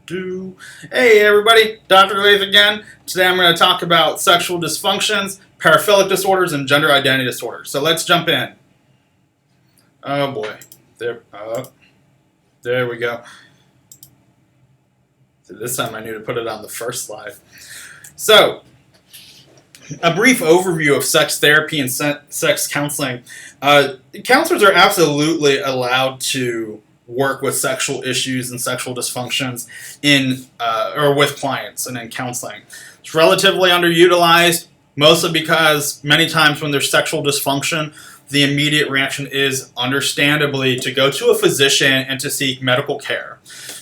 Hey everybody, Dr. Leith again. Today I'm going to talk about sexual dysfunctions, paraphilic disorders, and gender identity disorders. So let's jump in. Oh boy. There we go. So this time I knew to put it on the first slide. So, a brief overview of sex therapy and sex counseling. Counselors are absolutely allowed to work with sexual issues and sexual dysfunctions or with clients and in counseling. It's relatively underutilized, mostly because many times when there's sexual dysfunction, the immediate reaction is understandably to go to a physician and to seek medical care.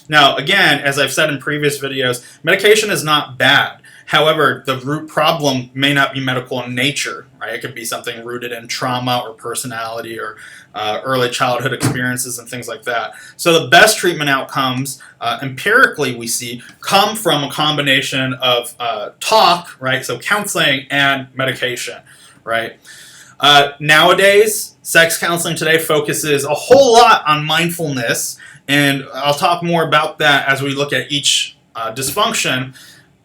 Now, again, as I've said in previous videos, medication is not bad. However, the root problem may not be medical in nature, right? It could be something rooted in trauma or personality or early childhood experiences and things like that. So the best treatment outcomes, empirically we see, come from a combination of talk, right? So counseling and medication, right? Nowadays, sex counseling today focuses a whole lot on mindfulness, and I'll talk more about that as we look at each dysfunction.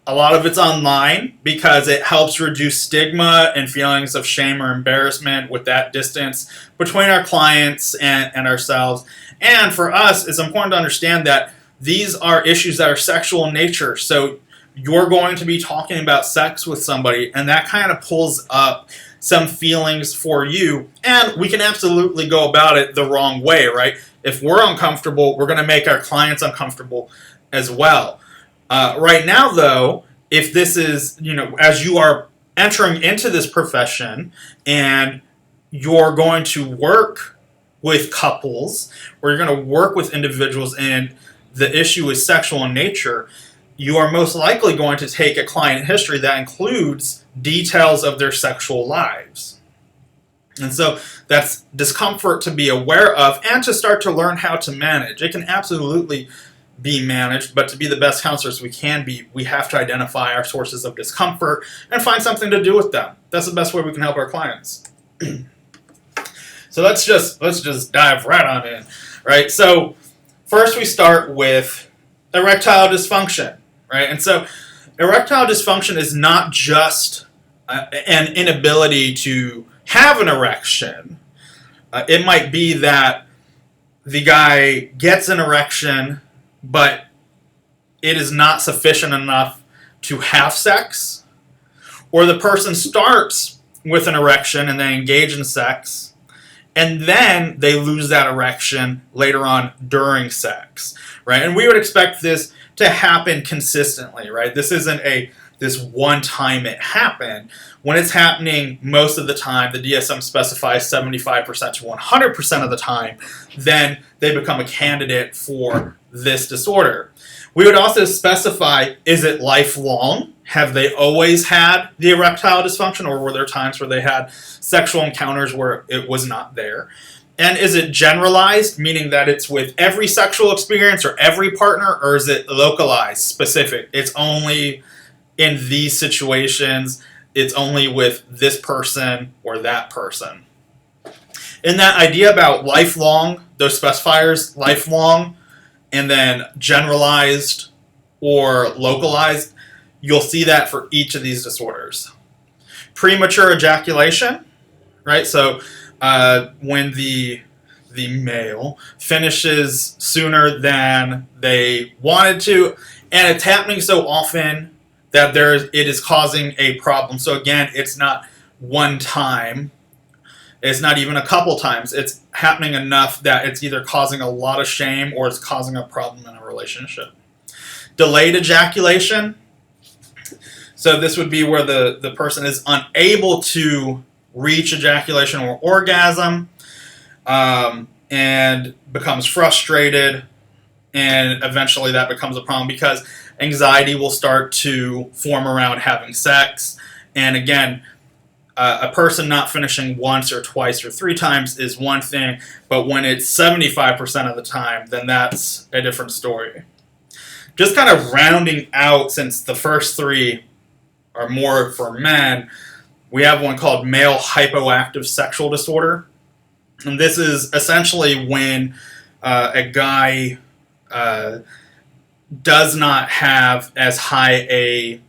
A lot of it's online because it helps reduce stigma and feelings of shame or embarrassment with that distance between our clients and ourselves. And for us, it's important to understand that these are issues that are sexual in nature. So you're going to be talking about sex with somebody, and that kind of pulls up some feelings for you. And we can absolutely go about it the wrong way, right? If we're uncomfortable, we're going to make our clients uncomfortable as well. Right now, though, if this is, as you are entering into this profession and you're going to work with couples or you're going to work with individuals and the issue is sexual in nature, you are most likely going to take a client history that includes details of their sexual lives. And so that's discomfort to be aware of and to start to learn how to manage. It can absolutely be managed, but to be the best counselors we can be, we have to identify our sources of discomfort and find something to do with them. That's the best way we can help our clients. So let's just dive right on in, right? So first we start with erectile dysfunction, right? And so erectile dysfunction is not just an inability to have an erection. It might be that the guy gets an erection, but it is not sufficient enough to have sex, or the person starts with an erection and they engage in sex, and then they lose that erection later on during sex, right? And we would expect this to happen consistently, right? This isn't this one time it happened. When it's happening most of the time, the DSM specifies 75% to 100% of the time, then they become a candidate for this disorder. We would also specify, is it lifelong? Have they always had the erectile dysfunction, or were there times where they had sexual encounters where it was not there? And is it generalized, meaning that it's with every sexual experience or every partner, or is it localized, specific? It's only in these situations, it's only with this person or that person. And that idea about lifelong, those specifiers, lifelong, and then generalized or localized, you'll see that for each of these disorders. Premature ejaculation, right? So when the male finishes sooner than they wanted to, and it's happening so often that it is causing a problem. So again, it's not one time. It's not even a couple times. It's happening enough that it's either causing a lot of shame or it's causing a problem in a relationship. Delayed ejaculation. So this would be where the person is unable to reach ejaculation or orgasm and becomes frustrated, and eventually that becomes a problem because anxiety will start to form around having sex. And again, a person not finishing once or twice or three times is one thing, but when it's 75% of the time, then that's a different story. Just kind of rounding out, since the first three are more for men, we have one called male hypoactive sexual disorder. And this is essentially when a guy does not have as high a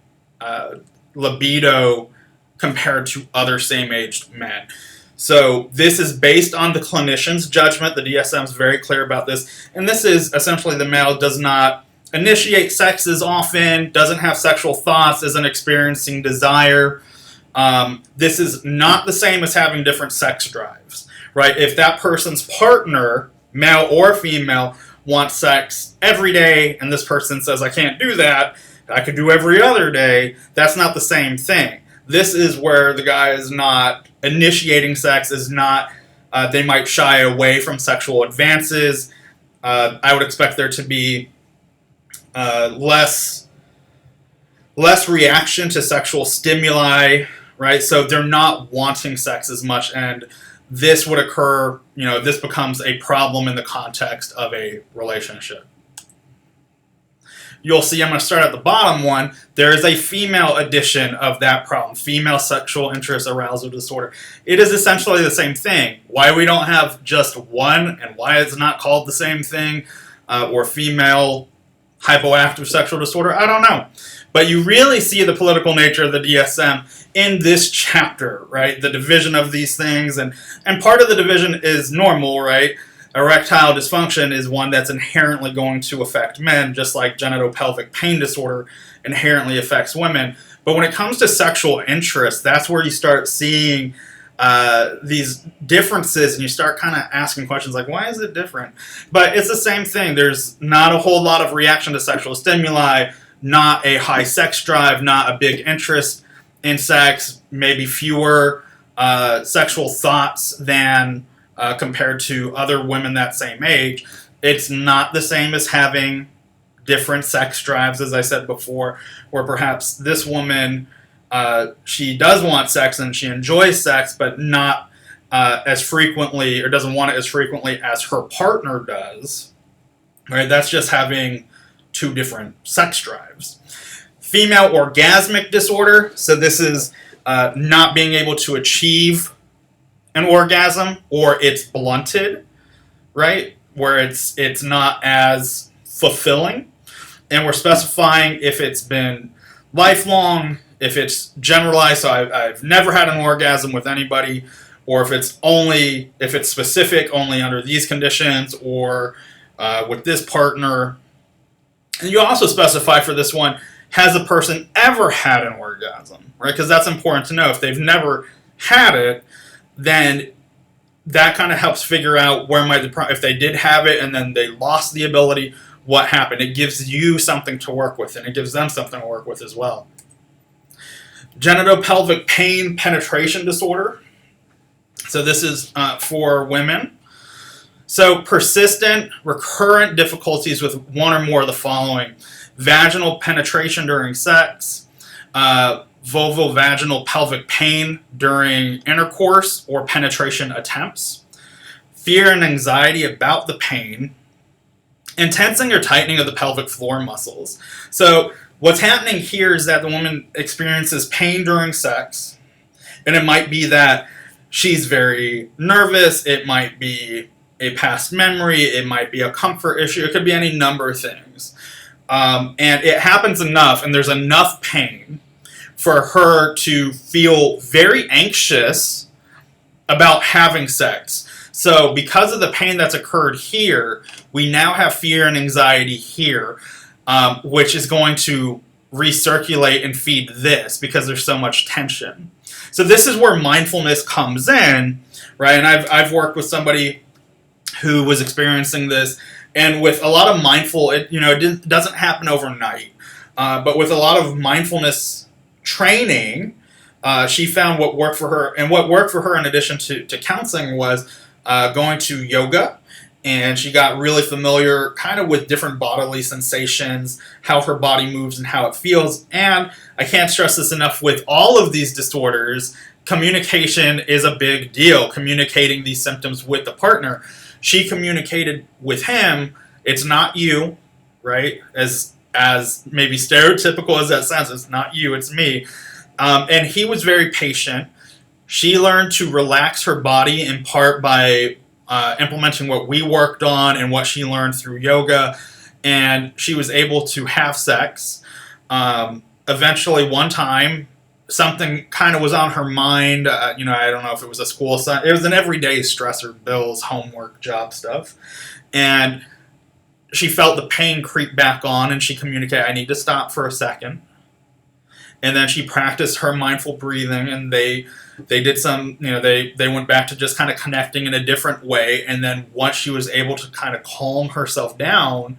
libido compared to other same-aged men. So this is based on the clinician's judgment. The DSM is very clear about this. And this is essentially the male does not initiate sex as often, doesn't have sexual thoughts, isn't experiencing desire. This is not the same as having different sex drives, right? If that person's partner, male or female, wants sex every day and this person says, I can't do that, I could do every other day, that's not the same thing. This is where the guy is not initiating sex, is not, they might shy away from sexual advances. I would expect there to be less reaction to sexual stimuli, right? So they're not wanting sex as much, and this would occur, this becomes a problem in the context of a relationship. You'll see I'm going to start at the bottom one. There is a female edition of that problem, female sexual interest arousal disorder. It is essentially the same thing. Why we don't have just one and why it's not called the same thing, or female hypoactive sexual disorder, I don't know. But you really see the political nature of the DSM in this chapter, right? The division of these things, and part of the division is normal, right? Erectile dysfunction is one that's inherently going to affect men, just like genitopelvic pain disorder inherently affects women. But when it comes to sexual interest, that's where you start seeing these differences, and you start kind of asking questions like, why is it different? But it's the same thing. There's not a whole lot of reaction to sexual stimuli, not a high sex drive, not a big interest in sex, maybe fewer sexual thoughts than compared to other women that same age. It's not the same as having different sex drives, as I said before, where perhaps this woman, she does want sex and she enjoys sex, but not as frequently, or doesn't want it as frequently as her partner does. Right? That's just having two different sex drives. Female orgasmic disorder. So this is not being able to achieve an orgasm, or it's blunted, right? Where it's not as fulfilling. And we're specifying if it's been lifelong, if it's generalized, so I've never had an orgasm with anybody, or if it's specific only under these conditions, or with this partner. And you also specify for this one, has a person ever had an orgasm, right? Because that's important to know. If they've never had it, then that kind of helps figure out where might if they did have it and then they lost the ability, what happened. It gives you something to work with, and it gives them something to work with as well. Genitopelvic pain penetration disorder. So this is for women. So persistent, recurrent difficulties with one or more of the following: vaginal penetration during sex, vulvovaginal pelvic pain during intercourse or penetration attempts, fear and anxiety about the pain, and tensing or tightening of the pelvic floor muscles. So what's happening here is that the woman experiences pain during sex, and it might be that she's very nervous, it might be a past memory, it might be a comfort issue, it could be any number of things. And it happens enough, and there's enough pain for her to feel very anxious about having sex. So because of the pain that's occurred here, we now have fear and anxiety here, which is going to recirculate and feed this because there's so much tension. So this is where mindfulness comes in, right? And I've worked with somebody who was experiencing this, and with a lot of it doesn't happen overnight, but with a lot of mindfulness training, she found what worked for her. And what worked for her in addition to counseling was going to yoga, and she got really familiar kind of with different bodily sensations, how her body moves and how it feels. And I can't stress this enough, with all of these disorders, communication is a big deal, communicating these symptoms with the partner. She communicated with him, it's not you, right? As maybe stereotypical as that sounds, it's not you, it's me. And he was very patient. She learned to relax her body in part by implementing what we worked on and what she learned through yoga. and she was able to have sex. Eventually, one time, something kind of was on her mind. I don't know if it was a school assignment. It was an everyday stressor, bills, homework, job stuff. And she felt the pain creep back on, and she communicated, I need to stop for a second. And then she practiced her mindful breathing, and they did some, they went back to just kind of connecting in a different way. And then once she was able to kind of calm herself down,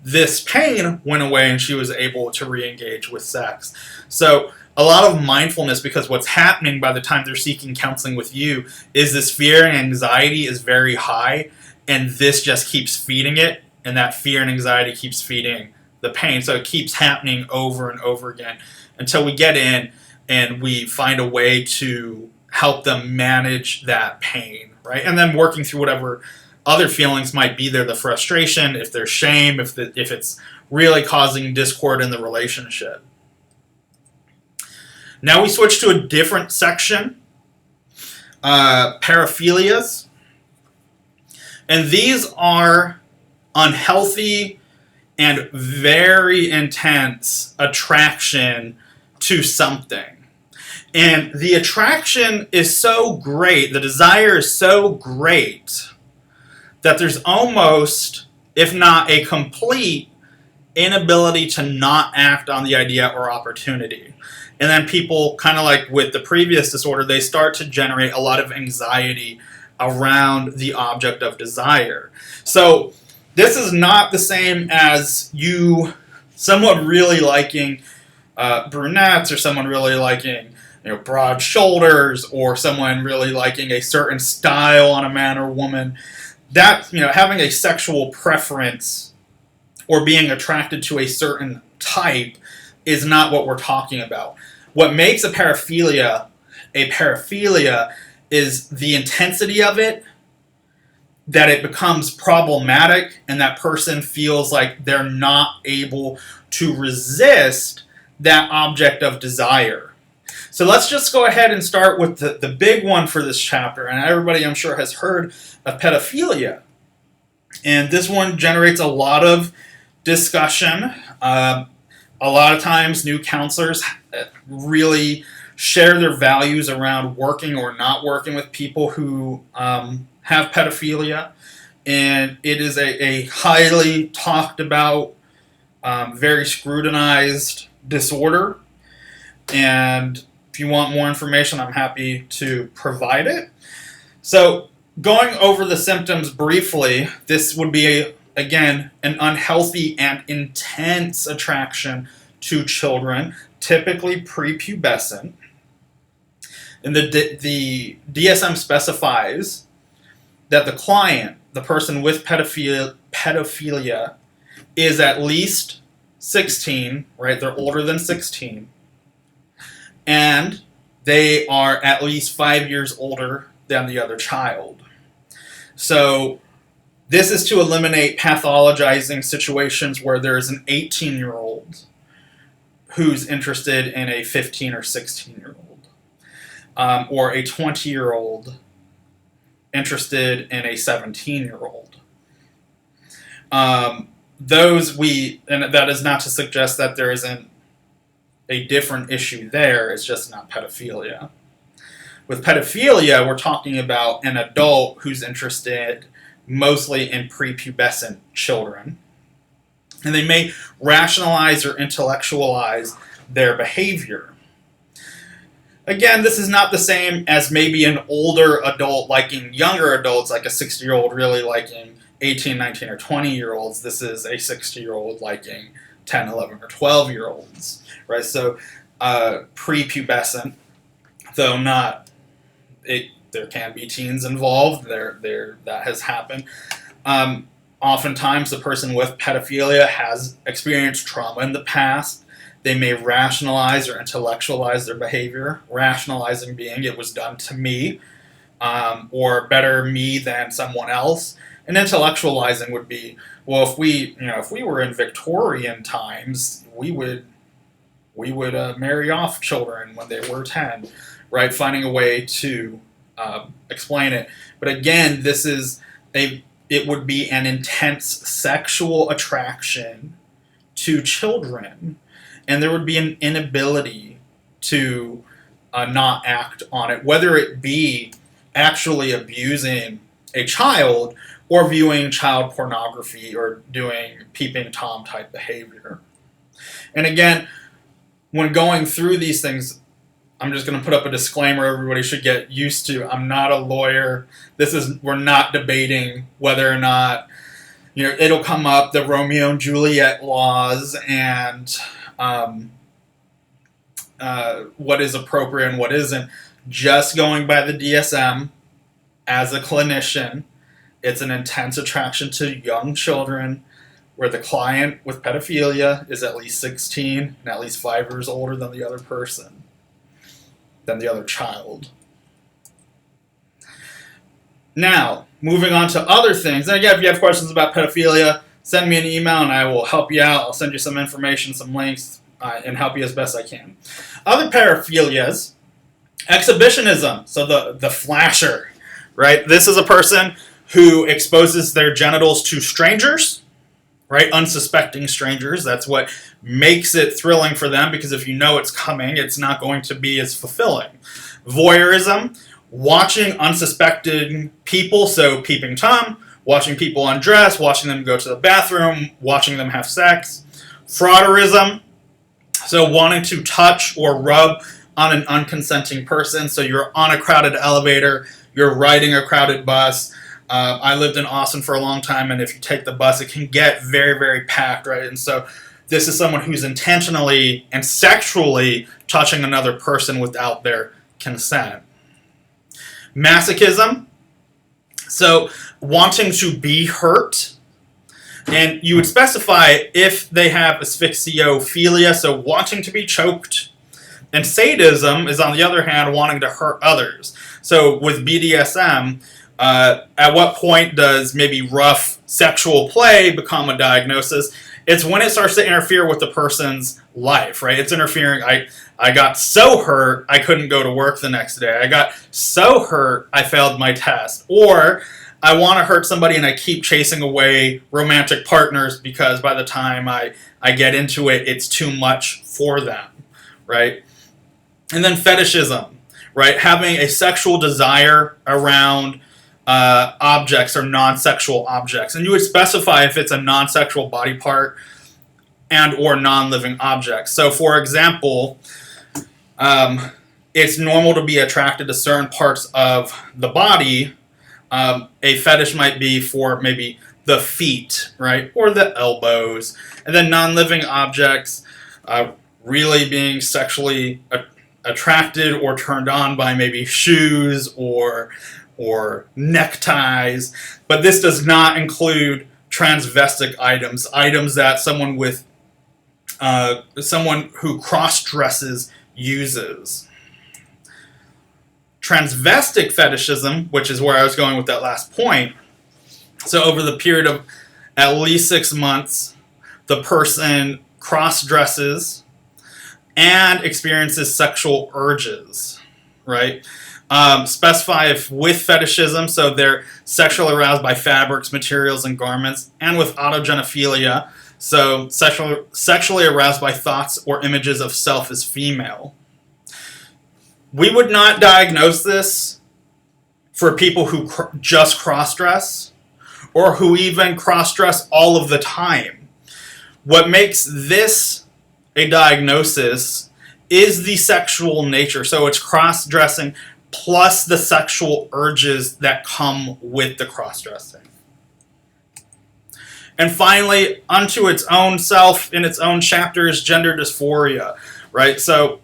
this pain went away and she was able to re-engage with sex. So a lot of mindfulness, because what's happening by the time they're seeking counseling with you is this fear and anxiety is very high, and this just keeps feeding it, and that fear and anxiety keeps feeding the pain. So it keeps happening over and over again until we get in and we find a way to help them manage that pain, right? And then working through whatever other feelings might be there, the frustration, if there's shame, if it's really causing discord in the relationship. Now we switch to a different section, paraphilias. And these are unhealthy and very intense attraction to something. And the attraction is so great, the desire is so great, that there's almost, if not a complete, inability to not act on the idea or opportunity. And then people, kind of like with the previous disorder, they start to generate a lot of anxiety around the object of desire. So this is not the same as you someone really liking brunettes, or someone really liking broad shoulders, or someone really liking a certain style on a man or woman. That, having a sexual preference or being attracted to a certain type is not what we're talking about. What makes a paraphilia is the intensity of it, that it becomes problematic, and that person feels like they're not able to resist that object of desire. So let's just go ahead and start with the big one for this chapter, and everybody I'm sure has heard of pedophilia. And this one generates a lot of discussion. A lot of times new counselors really share their values around working or not working with people who have pedophilia. And it is a highly talked about, very scrutinized disorder. And if you want more information, I'm happy to provide it. So going over the symptoms briefly, this would be, again, an unhealthy and intense attraction to children, typically prepubescent. And the DSM specifies that the client, the person with pedophilia, is at least 16, right? They're older than 16. And they are at least 5 years older than the other child. So this is to eliminate pathologizing situations where there is an 18-year-old who's interested in a 15 or 16-year-old, or a 20-year-old interested in a 17-year-old. And that is not to suggest that there isn't a different issue there, it's just not pedophilia. With pedophilia, we're talking about an adult who's interested mostly in prepubescent children. And they may rationalize or intellectualize their behavior. Again, this is not the same as maybe an older adult liking younger adults, like a 60-year-old really liking 18, 19, or 20-year-olds. This is a 60-year-old liking 10, 11, or 12-year-olds, right? So prepubescent, though not, there can be teens involved. That has happened. Oftentimes, the person with pedophilia has experienced trauma in the past. They may rationalize or intellectualize their behavior. Rationalizing being, it was done to me, or better me than someone else. And intellectualizing would be, well, if we were in Victorian times, we would marry off children when they were 10, right? Finding a way to explain it. But again, this is a it would be an intense sexual attraction to children, and there would be an inability to not act on it, whether it be actually abusing a child or viewing child pornography or doing peeping Tom type behavior. And again, when going through these things, I'm just going to put up a disclaimer everybody should get used to. I'm not a lawyer. We're not debating whether or not, it'll come up, the Romeo and Juliet laws and what is appropriate and what isn't. Just going by the DSM as a clinician, it's an intense attraction to young children where the client with pedophilia is at least 16 and at least 5 years older than the other person, than the other child. Now, moving on to other things. And again, if you have questions about pedophilia, send me an email and I will help you out. I'll send you some information, some links, and help you as best I can. Other paraphilias, exhibitionism, so the flasher, right? This is a person who exposes their genitals to strangers, right? Unsuspecting strangers. That's what makes it thrilling for them, because if you know it's coming, it's not going to be as fulfilling. Voyeurism, watching unsuspecting people, so peeping Tom, watching people undress, watching them go to the bathroom, watching them have sex. Frauderism, so wanting to touch or rub on an unconsenting person. So you're on a crowded elevator, you're riding a crowded bus. I lived in Austin for a long time, and if you take the bus, it can get very, very packed, right? And so this is someone who's intentionally and sexually touching another person without their consent. Masochism, so wanting to be hurt. And you would specify if they have asphyxiophilia, so wanting to be choked. And sadism is, on the other hand, wanting to hurt others. So with BDSM, at what point does maybe rough sexual play become a diagnosis? It's when it starts to interfere with the person's life, right? It's interfering. I got so hurt, I couldn't go to work the next day. I got so hurt, I failed my test. Or I want to hurt somebody and I keep chasing away romantic partners because by the time I get into it, it's too much for them, right? And then fetishism, right? Having a sexual desire around objects or non-sexual objects. And you would specify if it's a non-sexual body part and or non-living objects. So for example, it's normal to be attracted to certain parts of the body. A fetish might be for maybe the feet, right? Or the elbows. And then non-living objects, really being sexually attracted or turned on by maybe shoes or neckties. But this does not include transvestic items that someone who cross-dresses uses. Transvestic fetishism, which is where I was going with that last point. So over the period of at least 6 months, the person cross-dresses and experiences sexual urges, right? Specify if with fetishism, so they're sexually aroused by fabrics, materials, and garments, and with autogenophilia, so sexually aroused by thoughts or images of self as female. We would not diagnose this for people who just cross-dress or who even cross-dress all of the time. What makes this a diagnosis is the sexual nature. So it's cross-dressing plus the sexual urges that come with the cross-dressing. And finally, unto its own self, in its own chapter, is gender dysphoria, right? So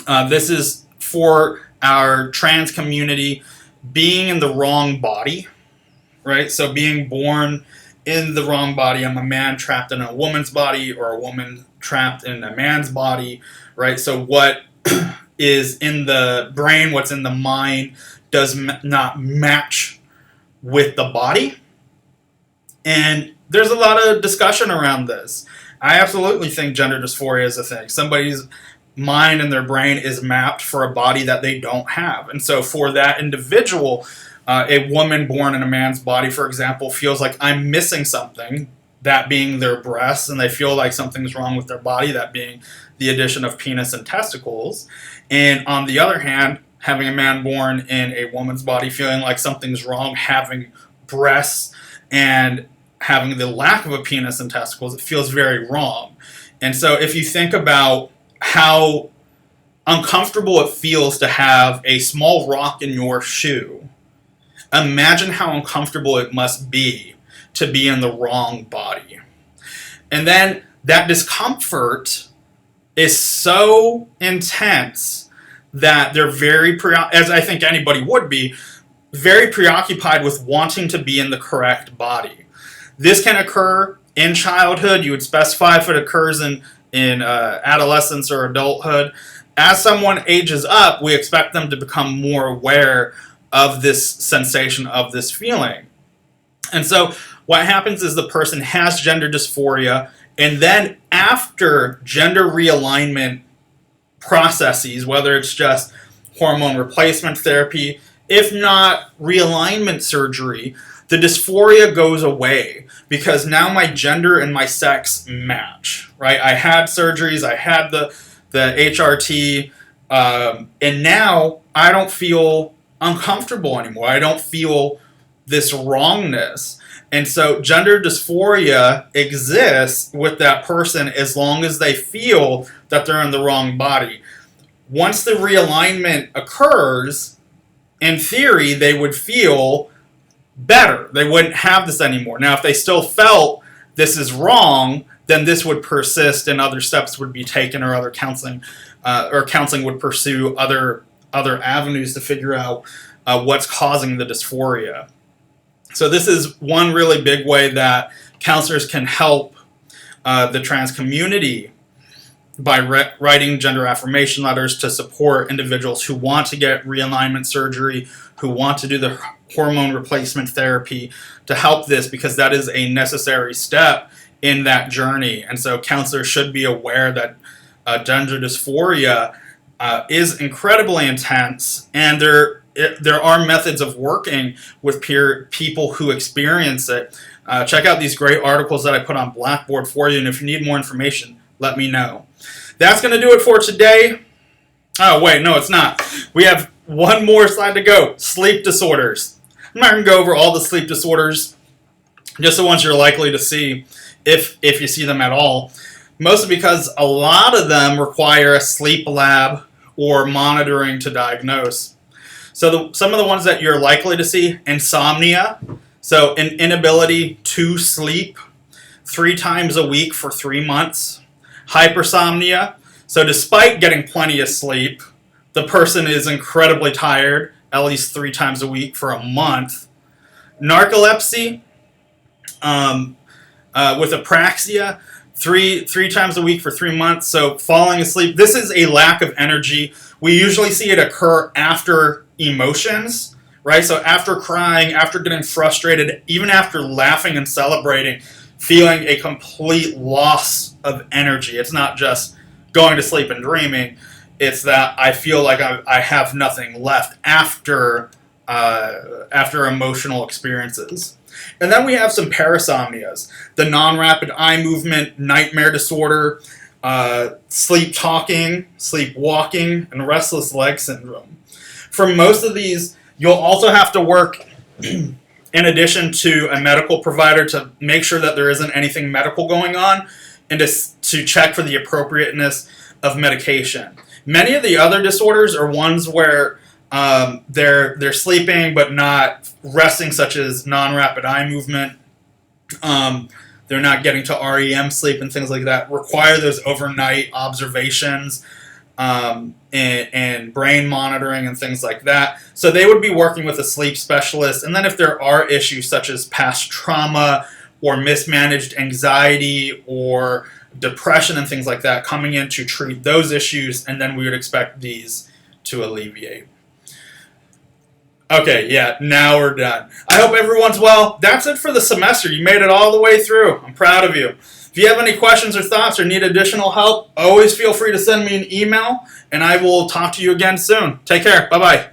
this is for our trans community, being in the wrong body, right? So being born in the wrong body. I'm a man trapped in a woman's body, or a woman trapped in a man's body, right? So what is in the brain, what's in the mind, does not match with the body. And there's a lot of discussion around this. I absolutely think gender dysphoria is a thing. Somebody's mind and their brain is mapped for a body that they don't have. And so for that individual, A woman born in a man's body, for example, feels like I'm missing something, that being their breasts, and they feel like something's wrong with their body, that being the addition of penis and testicles. And on the other hand, having a man born in a woman's body feeling like something's wrong, having breasts and having the lack of a penis and testicles, it feels very wrong. And so if you think about how uncomfortable it feels to have a small rock in your shoe, imagine how uncomfortable it must be to be in the wrong body. And then that discomfort is so intense that they're very, as I think anybody would be, very preoccupied with wanting to be in the correct body. This can occur in childhood. You would specify if it occurs in adolescence or adulthood. As someone ages up, we expect them to become more aware of this sensation, of this feeling. And so what happens is the person has gender dysphoria, and then after gender realignment processes, whether it's just hormone replacement therapy, if not realignment surgery, the dysphoria goes away because now my gender and my sex match, right? I had surgeries, I had the HRT, and now I don't feel uncomfortable anymore. I don't feel this wrongness. And so gender dysphoria exists with that person as long as they feel that they're in the wrong body. Once the realignment occurs, in theory, they would feel better. They wouldn't have this anymore. Now, if they still felt this is wrong, then this would persist and other steps would be taken, or other counseling would pursue other avenues to figure out what's causing the dysphoria. So this is one really big way that counselors can help the trans community by writing gender affirmation letters to support individuals who want to get realignment surgery, who want to do the hormone replacement therapy, to help this, because that is a necessary step in that journey. And so counselors should be aware that gender dysphoria is incredibly intense, and there are methods of working with people who experience it. Check out these great articles that I put on Blackboard for you, and if you need more information, let me know. That's going to do it for today. Oh, wait, no, it's not. We have one more slide to go. Sleep disorders. I'm not going to go over all the sleep disorders, just the ones you're likely to see, if you see them at all. Mostly because a lot of them require a sleep lab or monitoring to diagnose. So some of the ones that you're likely to see: insomnia, so an inability to sleep 3 times a week for 3 months. Hypersomnia, so despite getting plenty of sleep, the person is incredibly tired at least 3 times a week for a month. Narcolepsy, with apraxia, three times a week for 3 months, so falling asleep. This is a lack of energy. We usually see it occur after emotions, right? So after crying, after getting frustrated, even after laughing and celebrating, feeling a complete loss of energy. It's not just going to sleep and dreaming. It's that I feel like I have nothing left after emotional experiences. And then we have some parasomnias: the non-rapid eye movement, nightmare disorder, sleep talking, sleep walking, and restless leg syndrome. For most of these, you'll also have to work in addition to a medical provider to make sure that there isn't anything medical going on, and to check for the appropriateness of medication. Many of the other disorders are ones where they're sleeping but not resting, such as non-rapid eye movement. They're not getting to REM sleep and things like that. Require those overnight observations and brain monitoring and things like that. So they would be working with a sleep specialist. And then if there are issues such as past trauma or mismanaged anxiety or depression and things like that, coming in to treat those issues, and then we would expect these to alleviate. Okay, yeah, now we're done. I hope everyone's well. That's it for the semester. You made it all the way through. I'm proud of you. If you have any questions or thoughts or need additional help, always feel free to send me an email, and I will talk to you again soon. Take care. Bye-bye.